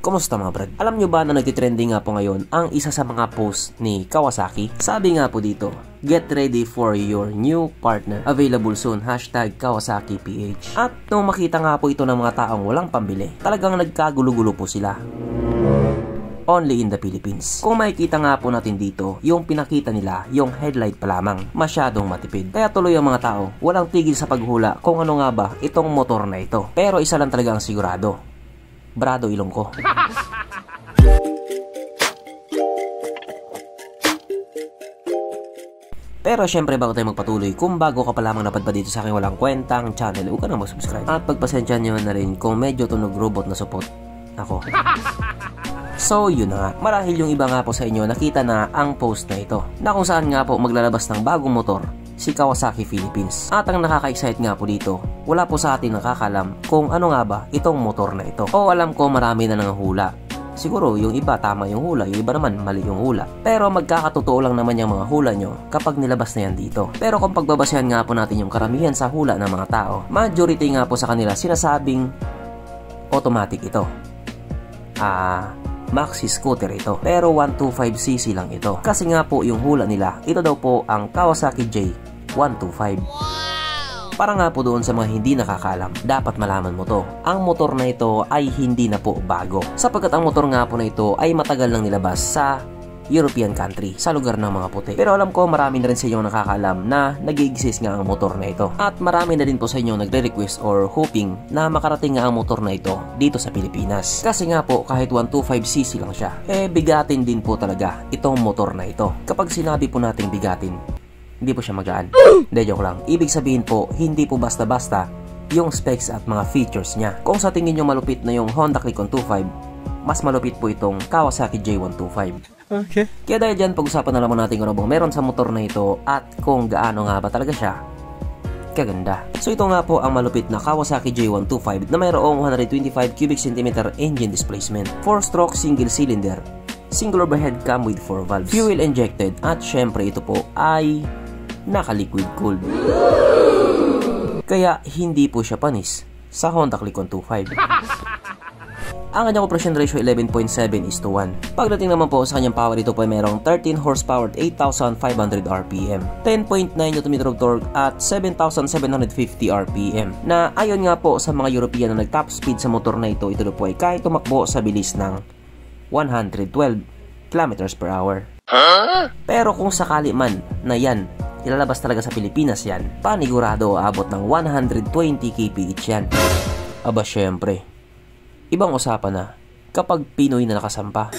Kumusta mga brad? Alam nyo ba na nagtitrending nga po ngayon ang isa sa mga post ni Kawasaki? Sabi nga po dito, get ready for your new partner. Available soon. #KawasakiPH. At nung makita nga po ito ng mga taong walang pambili, talagang nagkagulo-gulo po sila. Only in the Philippines. Kung makikita nga po natin dito, yung pinakita nila, yung headlight pa lamang, masyadong matipid. Kaya tuloy ang mga tao, walang tigil sa paghula kung ano nga ba itong motor na ito. Pero isa lang talaga ang sigurado, Brado ilong ko. Pero syempre bago tayo magpatuloy, kung bago ka pa lamang napadpad dito sa aking walang kwentang channel, huwag ka na mag-subscribe. At pagpasensya nyo na rin kung medyo tunog robot na support ako. So yun na nga, marahil yung iba nga po sa inyo nakita na ang post na ito, na kung saan nga po maglalabas ng bagong motor si Kawasaki Philippines. At ang nakaka-excite nga po dito, wala po sa atin nakakalam kung ano nga ba itong motor na ito. O alam ko marami na nanghula. Siguro yung iba tama yung hula, yung iba naman mali yung hula. Pero magkakatotoo lang naman yung mga hula nyo kapag nilabas na yan dito. Pero kung pagbabasehan nga po natin yung karamihan sa hula ng mga tao, majority nga po sa kanila sinasabing automatic ito. Maxi scooter ito. Pero 125cc lang ito. Kasi nga po yung hula nila, ito daw po ang Kawasaki J125. Para nga po doon sa mga hindi nakakalam, dapat malaman mo to. Ang motor na ito ay hindi na po bago. Sapagkat ang motor nga po na ito ay matagal nang nilabas sa European country, sa lugar ng mga puti. Pero alam ko marami na rin sa inyo nakakalam na nag-exist nga ang motor na ito. At marami na din po sa inyo nagre-request or hoping na makarating nga ang motor na ito dito sa Pilipinas. Kasi nga po kahit 125cc lang siya, bigatin din po talaga itong motor na ito. Kapag sinabi po nating bigatin, hindi po siya magaan. Hindi, joke lang. Ibig sabihin po, hindi po basta-basta yung specs at mga features niya. Kung sa tingin nyo malupit na yung Honda Click 125, mas malupit po itong Kawasaki J125. Okay. Kaya dahil dyan, pag-usapan na naman natin kung ano bang meron sa motor na ito at kung gaano nga ba talaga siya kaganda. So ito nga po ang malupit na Kawasaki J125 na mayroong 125 cubic centimeter engine displacement, 4-stroke single cylinder, single overhead cam with 4 valves, fuel injected, at syempre ito po ay naka-liquid cooled. Kaya hindi po siya panis sa Honda Click 125. Ang kanyang compression ratio 11.7:1. Pagdating naman po sa kanyang power, ito po ay merong 13 horsepower at 8,500 RPM, 10.9 Nm of torque at 7,750 RPM, na ayon nga po sa mga European na nag-top speed sa motor na ito po ay kahit tumakbo sa bilis ng 112 km/h. Pero kung sakali man na yan ilalabas talaga sa Pilipinas yan, panigurado aabot ng 120 kph yan. Aba syempre, ibang usapan na kapag Pinoy na nakasampa.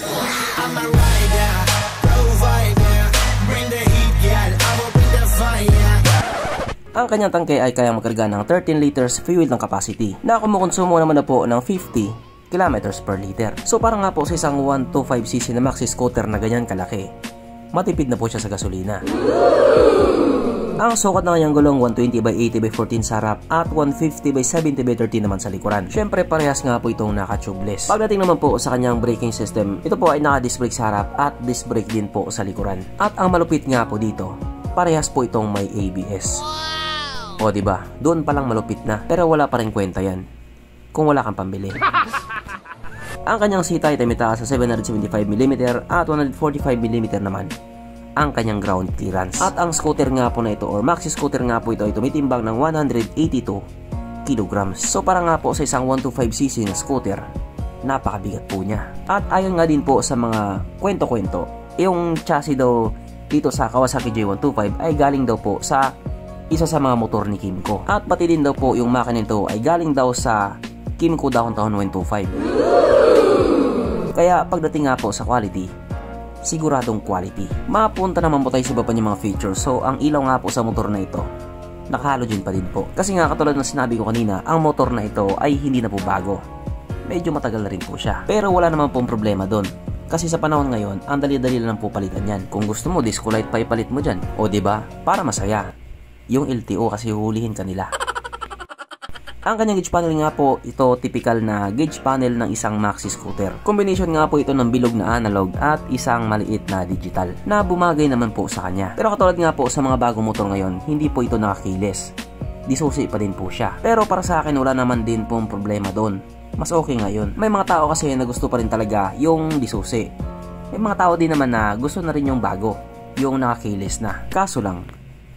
Ang kanyang tangke ay kayang magkarga ng 13 liters fuel ng capacity na kumukonsumo naman na po ng 50 kilometers per liter. So para nga po sa isang 125cc na maxi scooter na ganyan kalaki, matipid na po siya sa gasolina. Ang sukat ng kanyang gulong 120/80/14 sa harap at 150/70/13 naman sa likuran. Syempre parehas nga po itong naka-tubeless. Pagdating naman po sa kanyang braking system, ito po ay naka-disc brake sa harap at disc brake din po sa likuran. At ang malupit nga po dito, parehas po itong may ABS. O diba, doon palang malupit na, pero wala pa rin kwenta yan kung wala kang pambili. Ang kanyang seat height ay mataas sa 775mm at 145mm naman ang kanyang ground clearance. At ang scooter nga po na ito or maxi scooter nga po ito ay tumitimbang ng 182 kg. So para nga po sa isang 125cc na scooter, napakabigat po niya. At ayon nga din po sa mga kwento-kwento, yung chassis daw dito sa Kawasaki J125 ay galing daw po sa isa sa mga motor ni Kymco. At pati din daw po yung makina nito ay galing daw sa Kymco Downtown 125. Kaya pagdating nga po sa quality, siguradong quality. Mapunta naman po tayo sa iba pa niyang mga features. So ang ilaw nga po sa motor na ito, naka-halogen pa din po. Kasi nga katulad ng sinabi ko kanina, ang motor na ito ay hindi na po bago. Medyo matagal na rin po siya. Pero wala naman pong problema doon. Kasi sa panahon ngayon, ang dali-dali lang po palitan yan. Kung gusto mo, disco light pa ipalit mo dyan. O diba? Para masaya. Yung LTO kasi huhulihin ka nila. Ang kanyang gauge panel nga po, ito typical na gauge panel ng isang maxi scooter. Combination nga po ito ng bilog na analog at isang maliit na digital na bumagay naman po sa kanya. Pero katulad nga po sa mga bagong motor ngayon, hindi po ito nakakilis. Disusi pa din po siya. Pero para sa akin wala naman din pong problema doon. mas okay nga yun. May mga tao kasi na gusto pa rin talaga yung disusi. May mga tao din naman na gusto na rin yung bago, yung nakakilis na. Kaso lang,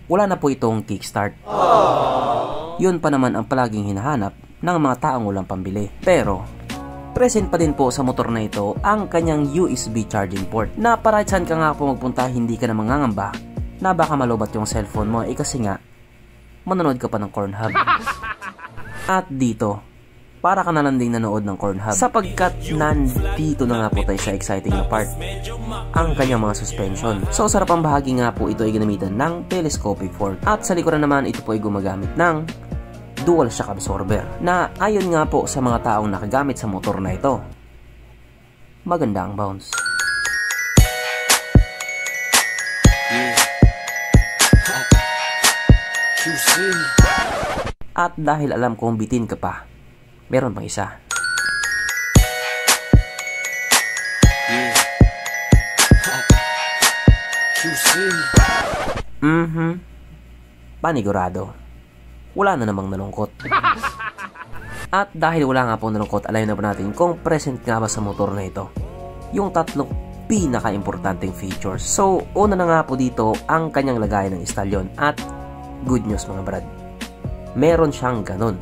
wala na po itong kickstart. Yun pa naman ang palaging hinahanap ng mga taong walang pambili. Pero present pa din po sa motor na ito ang kanyang USB charging port, na para saan ka nga po magpunta hindi ka na mangangamba na baka malubat yung cellphone mo, kasi nga manonood ka pa ng Cornhub. At dito, para ka na lang ding nanood ng Cornhub, sapagkat nandito na nga po tayo sa exciting na part, ang kanyang mga suspension. So sa harapang bahagi nga po ito ay ginamitan ng telescopic fork, at sa likuran naman ito po ay gumagamit ng dual shock absorber, na ayon nga po sa mga taong nakagamit sa motor na ito, maganda ang bounce. At dahil alam kong bitin ka pa, meron pang isa. Panigurado, wala na namang nalungkot. At dahil wala nga po nalungkot, alayin na po natin kung present nga ba sa motor na ito yung tatlong pinaka-importanting features. So, una na nga po dito ang kanyang lagayan ng istalyon. At good news mga brad, meron siyang ganun.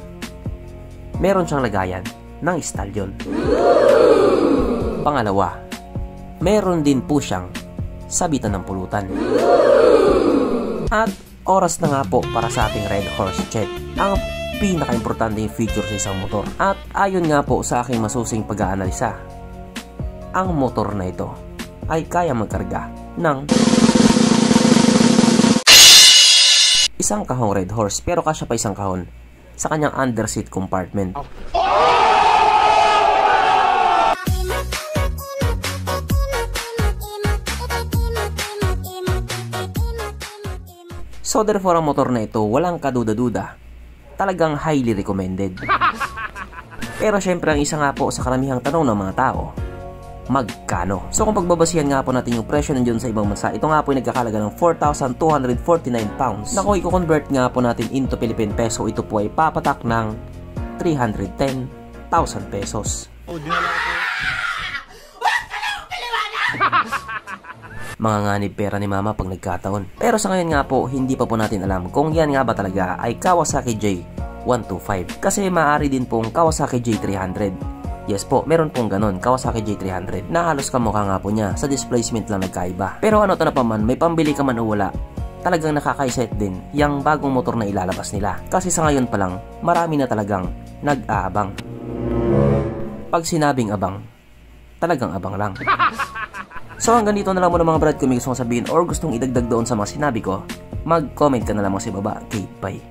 Meron siyang lagayan ng istalyon. Pangalawa, meron din po siyang sabitan ng pulutan. At oras na nga po para sa ating Red Horse check, ang pinaka-importanting feature sa isang motor. At ayon nga po sa aking masusing pag-aanalisa, ang motor na ito ay kaya magkarga ng isang kahong Red Horse, pero kasya pa isang kahon sa kanyang underseat compartment. So therefore ang motor na ito, walang kaduda-duda, talagang highly recommended. Pero syempre ang isa nga po sa karamihang tanong ng mga tao, magkano? So kung pagbabasihan nga po natin yung presyo nandiyon sa ibang bansa, ito nga po ay nagkakalaga ng 4,249 pounds. Na kung i-convert nga po natin into Philippine peso, ito po ay papatak ng 310,000 pesos. Mga nganib pera ni mama pag nagkataon. Pero sa ngayon nga po, hindi pa po natin alam kung yan nga ba talaga ay Kawasaki J125. Kasi maaari din pong Kawasaki J300. Yes po, meron pong ganon, Kawasaki J300, na halos kamukha nga po niya, sa displacement lang nagkaiba. Pero ano to na pa man, may pambili ka man o wala, talagang nakakaiset din yung bagong motor na ilalabas nila. Kasi sa ngayon pa lang, marami na talagang nag-aabang. Pag sinabing abang, talagang abang lang. So hanggang dito na lang muna mga brad, kung may gusto kong sabihin or gustong idagdag doon sa mga sinabi ko, mag-comment ka na lamang sa baba. Okay, bye.